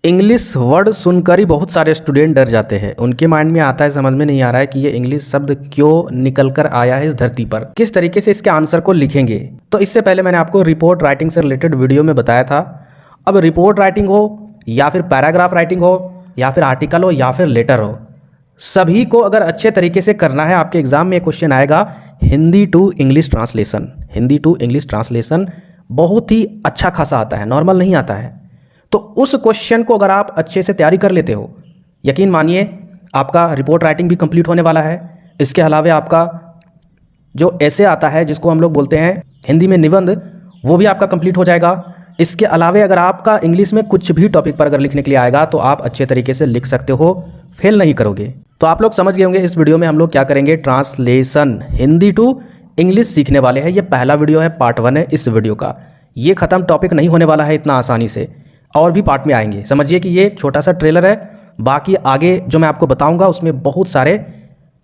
English word सुनकर ही बहुत सारे स्टूडेंट डर जाते हैं। उनके माइंड में आता है, समझ में नहीं आ रहा है कि ये इंग्लिश शब्द क्यों निकल कर आया है इस धरती पर, किस तरीके से इसके आंसर को लिखेंगे। तो इससे पहले मैंने आपको रिपोर्ट राइटिंग से रिलेटेड वीडियो में बताया था। अब रिपोर्ट राइटिंग हो या फिर पैराग्राफ राइटिंग हो या फिर आर्टिकल हो या फिर लेटर हो, सभी को अगर अच्छे तरीके से करना है, आपके एग्जाम में क्वेश्चन आएगा Hindi to English translation. Hindi to English translation बहुत ही अच्छा खासा आता है, नॉर्मल नहीं आता है। तो उस क्वेश्चन को अगर आप अच्छे से तैयारी कर लेते हो, यकीन मानिए आपका रिपोर्ट राइटिंग भी कंप्लीट होने वाला है। इसके अलावा आपका जो ऐसे आता है जिसको हम लोग बोलते हैं हिंदी में निबंध, वो भी आपका कंप्लीट हो जाएगा। इसके अलावा अगर आपका इंग्लिश में कुछ भी टॉपिक पर अगर लिखने के लिए आएगा तो आप अच्छे तरीके से लिख सकते हो, फेल नहीं करोगे। तो आप लोग समझ गए होंगे इस वीडियो में हम लोग क्या करेंगे, ट्रांसलेशन हिंदी टू इंग्लिश सीखने वाले हैं। ये पहला वीडियो है, पार्ट 1 है इस वीडियो का। ये ख़त्म टॉपिक नहीं होने वाला है इतना आसानी से, और भी पार्ट में आएंगे। समझिए कि ये छोटा सा ट्रेलर है, बाकी आगे जो मैं आपको बताऊंगा उसमें बहुत सारे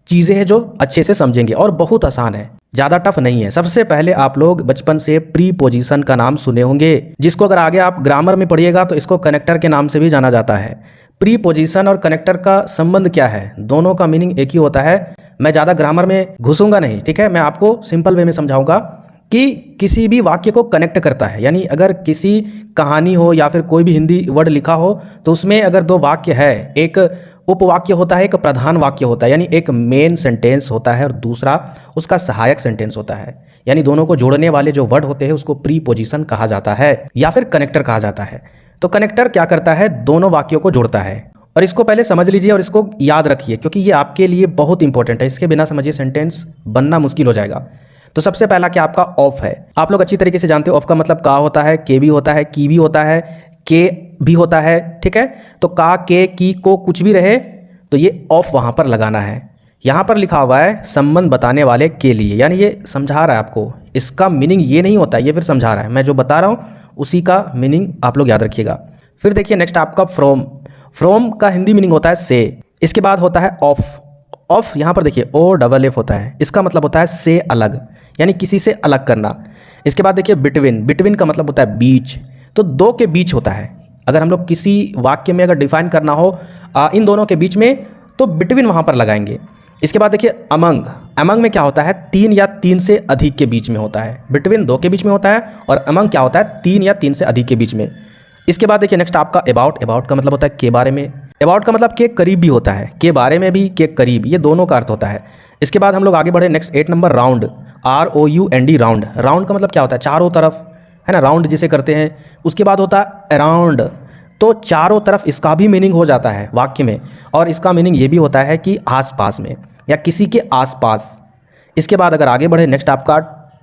चीज़ें हैं जो अच्छे से समझेंगे और बहुत आसान है, ज़्यादा टफ नहीं है। सबसे पहले आप लोग बचपन से प्रीपोजिशन का नाम सुने होंगे, जिसको अगर आगे आप ग्रामर में पढ़िएगा तो इसको कनेक्टर के नाम से भी जाना जाता है। प्रीपोजिशन और कनेक्टर का संबंध क्या है, दोनों का मीनिंग एक ही होता है। मैं ज़्यादा ग्रामर में घुसूंगा नहीं, ठीक है। मैं आपको सिंपल वे में समझाऊंगा कि किसी भी वाक्य को कनेक्ट करता है। यानी अगर किसी कहानी हो या फिर कोई भी हिंदी वर्ड लिखा हो तो उसमें अगर दो वाक्य है, एक उपवाक्य होता है, एक प्रधान वाक्य होता है, यानी एक मेन सेंटेंस होता है और दूसरा उसका सहायक सेंटेंस होता है। यानी दोनों को जोड़ने वाले जो वर्ड होते हैं उसको प्रीपोजिशन कहा जाता है या फिर कनेक्टर कहा जाता है। तो कनेक्टर क्या करता है, दोनों वाक्यों को जोड़ता है। और इसको पहले समझ लीजिए और इसको याद रखिए, क्योंकि ये आपके लिए बहुत इंपॉर्टेंट है। इसके बिना समझिए सेंटेंस बनना मुश्किल हो जाएगा। तो सबसे पहला क्या आपका ऑफ है। आप लोग अच्छी तरीके से जानते हो ऑफ का मतलब का होता है, के भी होता है, की भी होता है, के भी होता है, ठीक है। तो का, के, की, को कुछ भी रहे तो ये ऑफ वहाँ पर लगाना है। यहाँ पर लिखा हुआ है संबंध बताने वाले के लिए, यानी ये समझा रहा है आपको। इसका मीनिंग ये नहीं होता, ये फिर समझा रहा है। मैं जो बता रहा हूँ उसी का मीनिंग आप लोग याद रखिएगा। फिर देखिए नेक्स्ट आपका फ्रॉम। फ्रॉम का हिंदी मीनिंग होता है से। इसके बाद होता है ऑफ। ऑफ यहाँ पर देखिए OFF होता है, इसका मतलब होता है से अलग, यानी किसी से अलग करना। इसके बाद देखिए बिटवीन। बिटवीन का मतलब होता है बीच, तो दो के बीच होता है। अगर हम लोग किसी वाक्य में अगर डिफाइन करना हो इन दोनों के बीच में तो बिटवीन वहाँ पर लगाएंगे। इसके बाद देखिए अमंग। अमंग में क्या होता है, 3 या 3 से अधिक के बीच में होता है। बिटवीन 2 के बीच में होता है और अमंग क्या होता है, 3 या 3 से अधिक के बीच में। इसके बाद देखिए नेक्स्ट आपका अबाउट। अबाउट का मतलब होता है के बारे में। अबाउट का मतलब के करीब भी होता है, के बारे में भी, के करीब, ये दोनों का अर्थ होता है। इसके बाद हम लोग आगे बढ़े, next 8 number round. ROUND round. Round का मतलब क्या होता है, चारों तरफ, है ना, राउंड जिसे करते हैं। उसके बाद होता है अराउंड, तो चारों तरफ, इसका भी मीनिंग हो जाता है वाक्य में। और इसका मीनिंग ये भी होता है कि आसपास में या किसी के आसपास। इसके बाद अगर आगे बढ़े नेक्स्ट आपका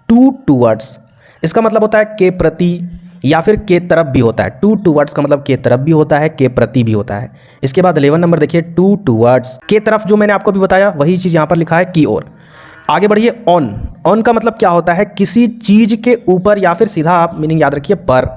टूवर्ड्स। इसका मतलब होता है के प्रति या फिर के तरफ भी होता है। टूवर्ड्स का मतलब के तरफ भी होता है, के प्रति भी होता है। इसके बाद 11 नंबर देखिए टूवर्ड्स। के तरफ जो मैंने आपको भी बताया वही चीज़ यहाँ पर लिखा है की ओर। आगे बढ़िए ऑन। ऑन का मतलब क्या होता है, किसी चीज़ के ऊपर या फिर सीधा आप मीनिंग याद रखिए पर,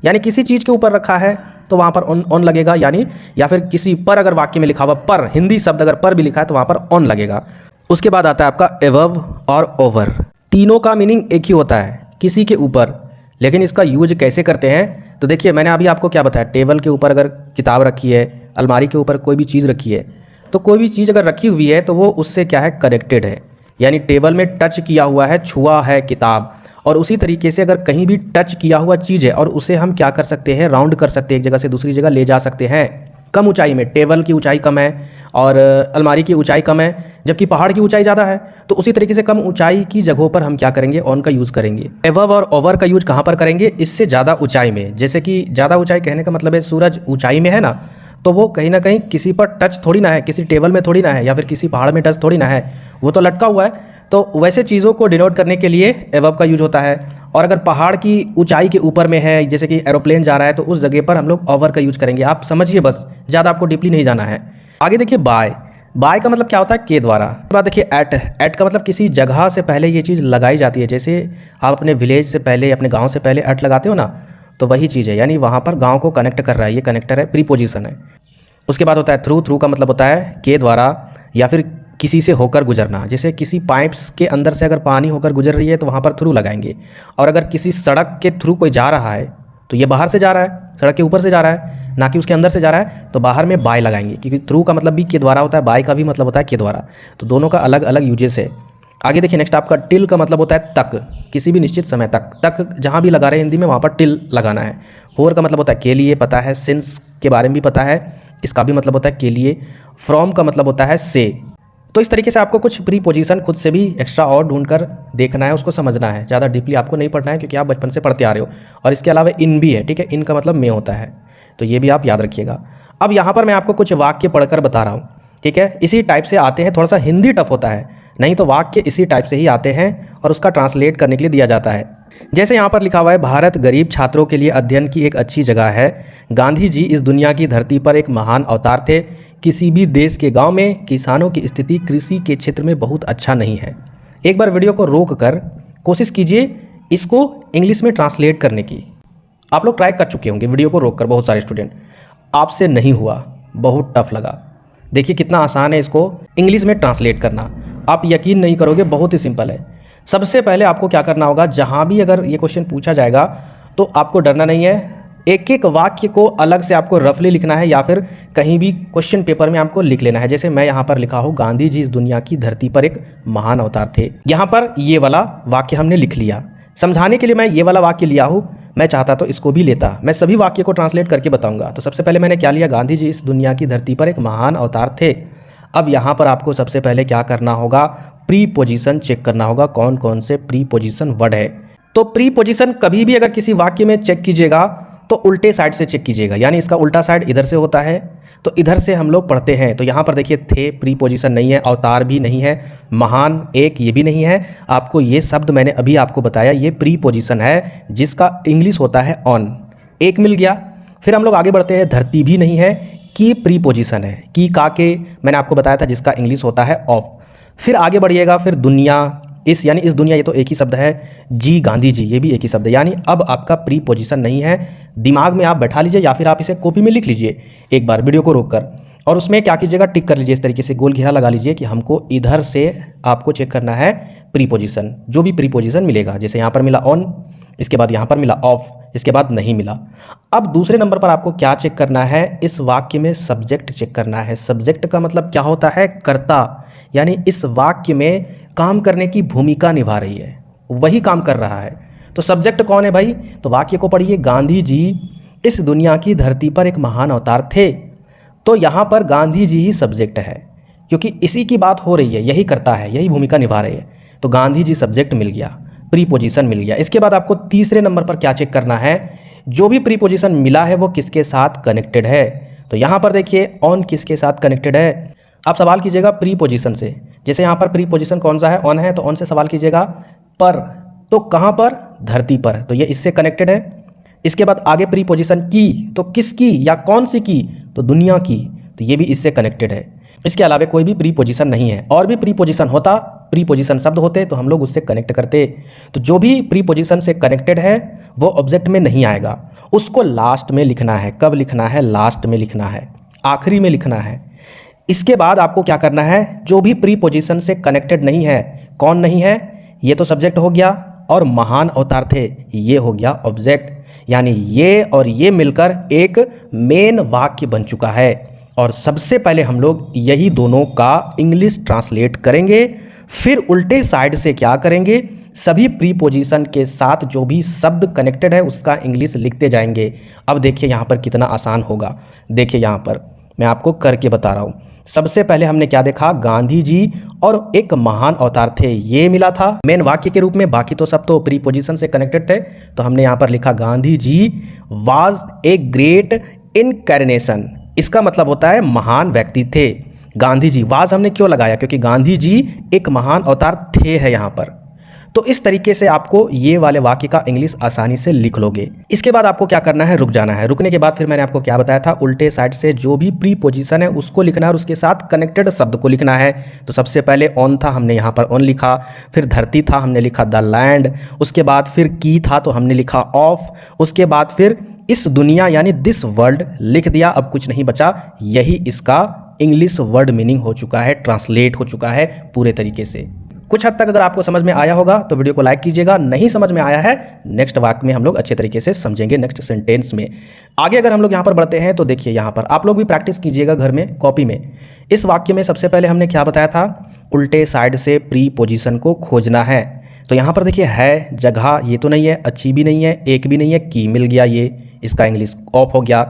यानी किसी चीज़ के ऊपर रखा है तो वहाँ पर ऑन लगेगा। यानी या फिर किसी पर अगर वाक्य में लिखा हुआ पर, हिंदी शब्द अगर पर भी लिखा है तो वहाँ पर ऑन लगेगा। उसके बाद आता है आपका एबव और ओवर। तीनों का मीनिंग एक ही होता है, किसी के ऊपर। लेकिन इसका यूज कैसे करते हैं तो देखिए मैंने अभी आपको क्या बताया, टेबल के ऊपर अगर किताब रखी है, अलमारी के ऊपर कोई भी चीज़ रखी है, तो कोई भी चीज़ अगर रखी हुई है तो वो उससे क्या है, कनेक्टेड है। यानी टेबल में टच किया हुआ है, छुआ है किताब। और उसी तरीके से अगर कहीं भी टच किया हुआ चीज़ है और उसे हम क्या कर सकते हैं, राउंड कर सकते हैं, एक जगह से दूसरी जगह ले जा सकते हैं कम ऊंचाई में। टेबल की ऊंचाई कम है और अलमारी की ऊंचाई कम है, जबकि पहाड़ की ऊंचाई ज़्यादा है। तो उसी तरीके से कम ऊंचाई की जगहों पर हम क्या करेंगे, ऑन का यूज़ करेंगे। एबव और ओवर का यूज कहाँ पर करेंगे, इससे ज़्यादा ऊंचाई में। जैसे कि ज़्यादा ऊंचाई कहने का मतलब है सूरज ऊंचाई में है ना, तो वो कहीं ना कहीं किसी पर टच थोड़ी ना है, किसी टेबल में थोड़ी ना है, या फिर किसी पहाड़ में टच थोड़ी ना है, वो तो लटका हुआ है। तो वैसे चीज़ों को डिनोट करने के लिए एबव का यूज होता है। और अगर पहाड़ की ऊंचाई के ऊपर में है, जैसे कि एरोप्लेन जा रहा है, तो उस जगह पर हम लोग ओवर का यूज करेंगे। आप समझिए बस, ज़्यादा आपको डीपली नहीं जाना है। आगे देखिए बाय। बाय का मतलब क्या होता है, के द्वारा। उसके बाद देखिए एट। एट का मतलब किसी जगह से पहले ये चीज़ लगाई जाती है। जैसे आप अपने विलेज से पहले, अपने गाँव से पहले एट लगाते हो ना, तो वही चीज़ है। यानी वहाँ पर गाँव को कनेक्ट कर रहा है, ये कनेक्टर है, प्रीपोजिशन है। उसके बाद होता है थ्रू। थ्रू का मतलब होता है के द्वारा या फिर किसी से होकर गुजरना। जैसे किसी पाइप्स के अंदर से अगर पानी होकर गुजर रही है तो वहाँ पर थ्रू लगाएंगे। और अगर किसी सड़क के थ्रू कोई जा रहा है तो ये बाहर से जा रहा है, सड़क के ऊपर से जा रहा है, ना कि उसके अंदर से जा रहा है, तो बाहर में बाय लगाएंगे, क्योंकि थ्रू का मतलब भी के द्वारा होता है, बाय का भी मतलब होता है के द्वारा। तो दोनों का अलग अलग यूजेस है। आगे देखिए नेक्स्ट आपका टिल का मतलब होता है तक, किसी भी निश्चित समय तक। तक जहाँ भी लगा रहे हैं हिंदी में वहाँ पर टिल लगाना है। फोर का मतलब होता है के लिए, पता है। सिंस के बारे में भी पता है, इसका भी मतलब होता है के लिए। फ्रॉम का मतलब होता है से। तो इस तरीके से आपको कुछ प्रीपोजिशन खुद से भी एक्स्ट्रा और ढूंढकर देखना है, उसको समझना है। ज़्यादा डीपली आपको नहीं पढ़ना है, क्योंकि आप बचपन से पढ़ते आ रहे हो। और इसके अलावा इन भी है, ठीक है। इन का मतलब में होता है, तो ये भी आप याद रखिएगा। अब यहाँ पर मैं आपको कुछ वाक्य पढ़कर बता रहा हूँ, ठीक है। इसी टाइप से आते हैं, थोड़ा सा हिंदी टफ होता है, नहीं तो वाक्य इसी टाइप से ही आते हैं और उसका ट्रांसलेट करने के लिए दिया जाता है। जैसे यहाँ पर लिखा हुआ है, भारत गरीब छात्रों के लिए अध्ययन की एक अच्छी जगह है। गांधी जी इस दुनिया की धरती पर एक महान अवतार थे। किसी भी देश के गांव में किसानों की स्थिति कृषि के क्षेत्र में बहुत अच्छा नहीं है। एक बार वीडियो को रोक कर कोशिश कीजिए इसको इंग्लिश में ट्रांसलेट करने की। आप लोग ट्राई कर चुके होंगे वीडियो को रोक कर, बहुत सारे स्टूडेंट। आपसे नहीं हुआ, बहुत टफ लगा। देखिए कितना आसान है इसको इंग्लिश में ट्रांसलेट करना। आप यकीन नहीं करोगे, बहुत ही सिंपल है। सबसे पहले आपको क्या करना होगा, जहाँ भी अगर ये क्वेश्चन पूछा जाएगा तो आपको डरना नहीं है। एक एक वाक्य को अलग से आपको रफली लिखना है, या फिर कहीं भी क्वेश्चन पेपर में आपको लिख लेना है। जैसे मैं यहाँ पर लिखा हूँ, गांधी जी इस दुनिया की धरती पर एक महान अवतार थे। यहाँ पर ये वाला वाक्य हमने लिख लिया। समझाने के लिए मैं ये वाला वाक्य लिया हूँ, मैं चाहता तो इसको भी लेता। मैं सभी वाक्य को ट्रांसलेट करके बताऊंगा। तो सबसे पहले मैंने क्या लिया, गांधी जी इस दुनिया की धरती पर एक महान अवतार थे। अब यहाँ पर आपको सबसे पहले क्या करना होगा, प्रीपोजिशन चेक करना होगा, कौन कौन से प्रीपोजिशन वर्ड है। तो प्रीपोजिशन कभी भी अगर किसी वाक्य में चेक कीजिएगा तो उल्टे साइड से चेक कीजिएगा, यानी इसका उल्टा साइड इधर से होता है, तो इधर से हम लोग पढ़ते हैं। तो यहाँ पर देखिए थे प्रीपोजिशन नहीं है, अवतार भी नहीं है, महान एक ये भी नहीं है। आपको ये शब्द मैंने अभी आपको बताया, ये प्रीपोजिशन है जिसका इंग्लिश होता है ऑन, एक मिल गया। फिर हम लोग आगे बढ़ते हैं, धरती भी नहीं है, की प्रीपोजिशन है, की का के मैंने आपको बताया था जिसका इंग्लिश होता है ऑफ। फिर आगे बढ़िएगा, फिर दुनिया, इस यानी इस दुनिया, ये तो एक ही शब्द है। जी गांधी जी, ये भी एक ही शब्द है। यानी अब आपका प्रीपोजिशन नहीं है। दिमाग में आप बैठा लीजिए या फिर आप इसे कॉपी में लिख लीजिए एक बार वीडियो को रोककर, और उसमें क्या कीजिएगा, टिक कर लीजिए इस तरीके से, गोल घेरा लगा लीजिए कि हमको इधर से आपको चेक करना है प्रीपोजिशन। जो भी प्रीपोजिशन मिलेगा, जैसे यहाँ पर मिला ऑन, इसके बाद यहाँ पर मिला ऑफ, इसके बाद नहीं मिला। अब दूसरे नंबर पर आपको क्या चेक करना है, इस वाक्य में सब्जेक्ट चेक करना है। सब्जेक्ट का मतलब क्या होता है, कर्ता, यानी इस वाक्य में काम करने की भूमिका निभा रही है, वही काम कर रहा है। तो सब्जेक्ट कौन है भाई, तो वाक्य को पढ़िए, गांधी जी इस दुनिया की धरती पर एक महान अवतार थे। तो यहाँ पर गांधी जी ही सब्जेक्ट है, क्योंकि इसी की बात हो रही है, यही करता है, यही भूमिका निभा रही है। तो गांधी जी सब्जेक्ट मिल गया, प्रीपोजिशन मिल गया। इसके बाद आपको तीसरे नंबर पर क्या चेक करना है, जो भी प्रीपोजिशन मिला है वो किसके साथ कनेक्टेड है। तो यहाँ पर देखिए ऑन किसके साथ कनेक्टेड है। आप सवाल कीजिएगा प्रीपोजिशन से, जैसे यहाँ पर प्रीपोजिशन कौन सा है, ऑन है, तो ऑन से सवाल कीजिएगा। पर, तो कहाँ पर, धरती पर, तो ये इससे कनेक्टेड है। इसके बाद आगे प्रीपोजिशन की, तो किसकी या कौन सी की, तो दुनिया की, तो ये भी इससे कनेक्टेड है। इसके अलावा कोई भी प्रीपोजिशन नहीं है। और भी प्रीपोजिशन होता, प्रीपोजिशन शब्द होते तो हम लोग उससे कनेक्ट करते। तो जो भी प्रीपोजिशन से कनेक्टेड है वो ऑब्जेक्ट में नहीं आएगा, उसको लास्ट में लिखना है। कब लिखना है, लास्ट में लिखना है, आखिरी में लिखना है। इसके बाद आपको क्या करना है, जो भी प्रीपोजिशन से कनेक्टेड नहीं है, कौन नहीं है, ये तो सब्जेक्ट हो गया, और महान अवतार थे ये हो गया ऑब्जेक्ट। यानी ये और ये मिलकर एक मेन वाक्य बन चुका है। और सबसे पहले हम लोग यही दोनों का इंग्लिश ट्रांसलेट करेंगे, फिर उल्टे साइड से क्या करेंगे, सभी प्रीपोजिशन के साथ जो भी शब्द कनेक्टेड है उसका इंग्लिश लिखते जाएंगे। अब देखिए यहाँ पर कितना आसान होगा। देखिए यहाँ पर मैं आपको करके बता रहा हूँ। सबसे पहले हमने क्या देखा, गांधी जी और एक महान अवतार थे, ये मिला था मेन वाक्य के रूप में। बाकी तो सब तो प्रीपोजिशन से कनेक्टेड थे। तो हमने यहाँ पर लिखा Gandhi ji was a great इनकैर्नेशन, इसका मतलब होता है महान व्यक्ति थे। गांधी जी, वाज हमने क्यों लगाया, क्योंकि गांधी जी एक महान अवतार थे है यहाँ पर। तो इस तरीके से आपको ये वाले वाक्य का इंग्लिश आसानी से लिख लोगे। इसके बाद आपको क्या करना है, रुक जाना है। रुकने के बाद फिर मैंने आपको क्या बताया था, उल्टे साइड से जो भी प्रीपोजिशन है उसको लिखना है और उसके साथ कनेक्टेड शब्द को लिखना है। तो सबसे पहले ऑन था, हमने यहाँ पर ऑन लिखा। फिर धरती था, हमने लिखा द लैंड। उसके बाद फिर की था तो हमने लिखा ऑफ। उसके बाद फिर इस दुनिया यानी दिस वर्ल्ड लिख दिया। अब कुछ नहीं बचा, यही इसका इंग्लिश वर्ड मीनिंग हो चुका है, ट्रांसलेट हो चुका है पूरे तरीके से। कुछ हद तक अगर आपको समझ में आया होगा तो वीडियो को लाइक कीजिएगा, नहीं समझ में आया है नेक्स्ट वाक्य में हम लोग अच्छे तरीके से समझेंगे नेक्स्ट सेंटेंस में। आगे अगर हम लोग यहाँ पर बढ़ते हैं तो देखिए यहाँ पर आप लोग भी प्रैक्टिस कीजिएगा घर में कॉपी में। इस वाक्य में सबसे पहले हमने क्या बताया था, उल्टे साइड से प्रीपोजिशन को खोजना है। तो यहाँ पर देखिए है, जगह ये तो नहीं है, अच्छी भी नहीं है, एक भी नहीं है, की मिल गया, ये इसका इंग्लिश ऑफ हो गया।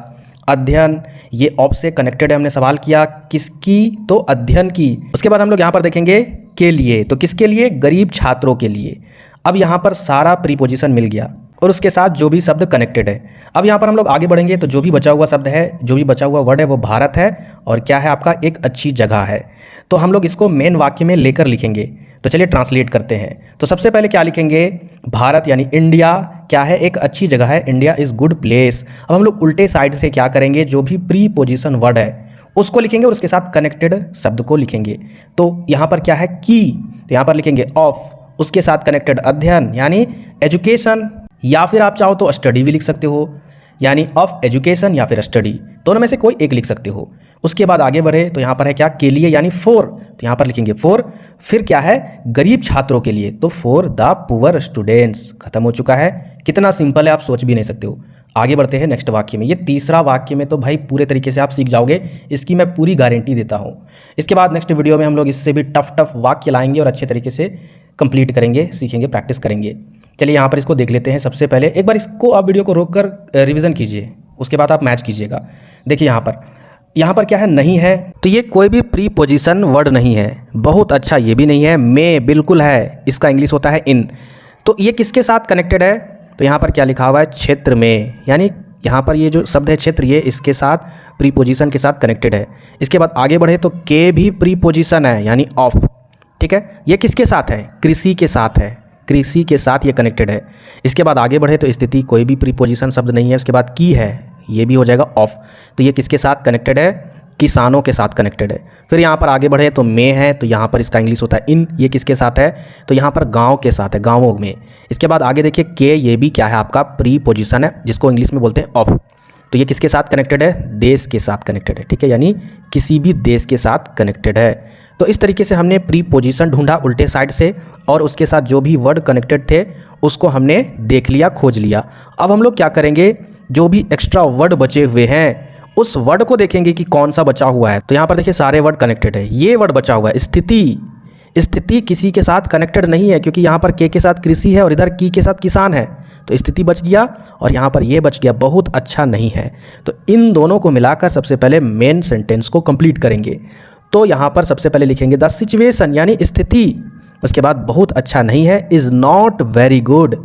अध्ययन, ये ऑफ से कनेक्टेड है, हमने सवाल किया किसकी, तो अध्ययन की। उसके बाद हम लोग यहाँ पर देखेंगे के लिए, तो किसके लिए, गरीब छात्रों के लिए। अब यहाँ पर सारा प्रीपोजिशन मिल गया और उसके साथ जो भी शब्द कनेक्टेड है। अब यहाँ पर हम लोग आगे बढ़ेंगे तो जो भी बचा हुआ शब्द है, जो भी बचा हुआ वर्ड है वो भारत है और क्या है आपका, एक अच्छी जगह है। तो हम लोग इसको मेन वाक्य में लेकर लिखेंगे। तो चलिए ट्रांसलेट करते हैं। तो सबसे पहले क्या लिखेंगे, भारत यानी इंडिया क्या है, एक अच्छी जगह है, इंडिया इज़ गुड प्लेस। अब हम लोग उल्टे साइड से क्या करेंगे, जो भी प्रीपोजिशन वर्ड है उसको लिखेंगे और उसके साथ कनेक्टेड शब्द को लिखेंगे। तो यहाँ पर क्या है, की, तो यहाँ पर लिखेंगे ऑफ, उसके साथ कनेक्टेड अध्ययन यानी एजुकेशन, या फिर आप चाहो तो स्टडी भी लिख सकते हो, यानी ऑफ एजुकेशन या फिर स्टडी, दोनों में से कोई एक लिख सकते हो। उसके बाद आगे बढ़े तो यहाँ पर है क्या, के लिए यानी फॉर, तो यहाँ पर लिखेंगे फॉर। फिर क्या है, गरीब छात्रों के लिए, तो फॉर द पुअर स्टूडेंट्स। खत्म हो चुका है। कितना सिंपल है, आप सोच भी नहीं सकते हो। आगे बढ़ते हैं नेक्स्ट वाक्य में। ये तीसरा वाक्य में तो भाई पूरे तरीके से आप सीख जाओगे, इसकी मैं पूरी गारंटी देता हूँ। इसके बाद नेक्स्ट वीडियो में हम लोग इससे भी टफ वाक्य लाएंगे और अच्छे तरीके से कंप्लीट करेंगे, सीखेंगे, प्रैक्टिस करेंगे। चलिए यहाँ पर इसको देख लेते हैं। सबसे पहले एक बार इसको आप वीडियो को रोक कर रिविज़न कीजिए, उसके बाद आप मैच कीजिएगा। देखिए यहाँ पर क्या है, नहीं है, तो ये कोई भी प्रीपोजिशन वर्ड नहीं है। बहुत अच्छा, ये भी नहीं है। में बिल्कुल है, इसका इंग्लिश होता है इन। तो ये किसके साथ कनेक्टेड है, तो यहाँ पर क्या लिखा हुआ है, क्षेत्र में, यानी यहाँ पर ये जो शब्द है क्षेत्र, ये इसके साथ प्रीपोजिशन के साथ कनेक्टेड है। इसके बाद आगे बढ़े तो के भी प्रीपोजिशन है यानी ऑफ, ठीक है। ये किसके साथ है, कृषि के साथ है, कृषि के साथ ये कनेक्टेड है। इसके बाद आगे बढ़े तो स्थिति, कोई भी प्रीपोजिशन शब्द नहीं है। उसके बाद की है, ये भी हो जाएगा ऑफ, तो ये किसके साथ कनेक्टेड है, किसानों के साथ कनेक्टेड है। फिर यहाँ पर आगे बढ़े तो में है, तो यहाँ पर इसका इंग्लिश होता है इन। ये किसके साथ है, तो यहाँ पर गांव के साथ है, गांवों में। इसके बाद आगे देखिए के, ये भी क्या है आपका, प्रीपोजिशन है, जिसको इंग्लिश में बोलते हैं ऑफ। तो ये किसके साथ कनेक्टेड है, देश के साथ कनेक्टेड है, ठीक है, यानी किसी भी देश के साथ कनेक्टेड है। तो इस तरीके से हमने प्रीपोजिशन ढूंढा उल्टे साइड से और उसके साथ जो भी वर्ड कनेक्टेड थे उसको हमने देख लिया, खोज लिया। अब हम लोग क्या करेंगे, जो भी एक्स्ट्रा वर्ड बचे हुए हैं उस वर्ड को देखेंगे कि कौन सा बचा हुआ है। तो यहाँ पर देखिए सारे वर्ड कनेक्टेड है। ये वर्ड बचा हुआ है स्थिति, स्थिति किसी के साथ कनेक्टेड नहीं है क्योंकि यहाँ पर के साथ कृषि है और इधर की के साथ किसान है, तो स्थिति बच गया और यहाँ पर ये बच गया, बहुत अच्छा नहीं है। तो इन दोनों को मिलाकर सबसे पहले मेन सेंटेंस को कंप्लीट करेंगे। तो यहाँ पर सबसे पहले लिखेंगे द सिचुएशन यानी स्थिति, उसके बाद बहुत अच्छा नहीं है, is not very good.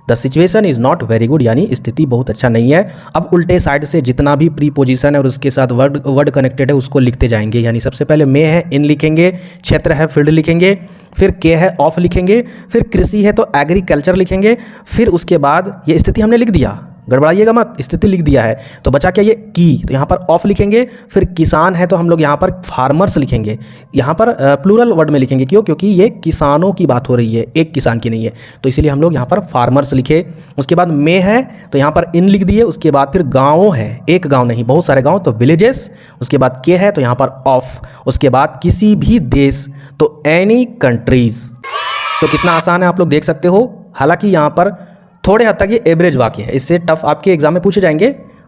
The situation is not very good यानी स्थिति बहुत अच्छा नहीं है। अब उल्टे साइड से जितना भी प्रीपोजिशन है और उसके साथ वर्ड कनेक्टेड है उसको लिखते जाएंगे। यानी सबसे पहले में है, इन लिखेंगे, क्षेत्र है, फील्ड लिखेंगे, फिर के है, ऑफ लिखेंगे, फिर कृषि है तो एग्रीकल्चर लिखेंगे, फिर उसके बाद ये स्थिति हमने लिख दिया, गड़बड़ाइएगा मत, स्थिति लिख दिया है। तो बचा क्या, ये की, तो यहाँ पर ऑफ लिखेंगे। फिर किसान है तो हम लोग यहाँ पर फार्मर्स लिखेंगे, यहाँ पर प्लूरल वर्ड में लिखेंगे। क्यों, क्योंकि ये किसानों की बात हो रही है, एक किसान की नहीं है, तो इसीलिए हम लोग यहाँ पर फार्मर्स लिखे। उसके बाद में है तो यहाँ पर इन लिख दिए। उसके बाद फिर गाँव है, एक गाँव नहीं बहुत सारे गाँव, तो विलेजेस। उसके बाद के है तो यहाँ पर ऑफ। उसके बाद किसी भी देश, तो एनी कंट्रीज। तो कितना आसान है आप लोग देख सकते हो। हालांकि यहाँ पर थोड़े हद तक ये एवरेज वाक्य है, इससे टफ आपके एग्जाम में पूछे जाएंगे।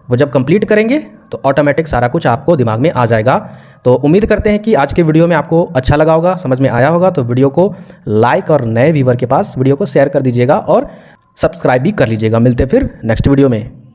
वो जब कंप्लीट करेंगे तो ऑटोमेटिक सारा कुछ आपको दिमाग में आ जाएगा। तो उम्मीद करते हैं कि आज के वीडियो में आपको अच्छा लगा होगा, समझ में आया होगा। तो वीडियो को लाइक और नए व्यूवर के पास वीडियो को शेयर कर दीजिएगा और सब्सक्राइब भी कर लीजिएगा। मिलते फिर नेक्स्ट वीडियो में।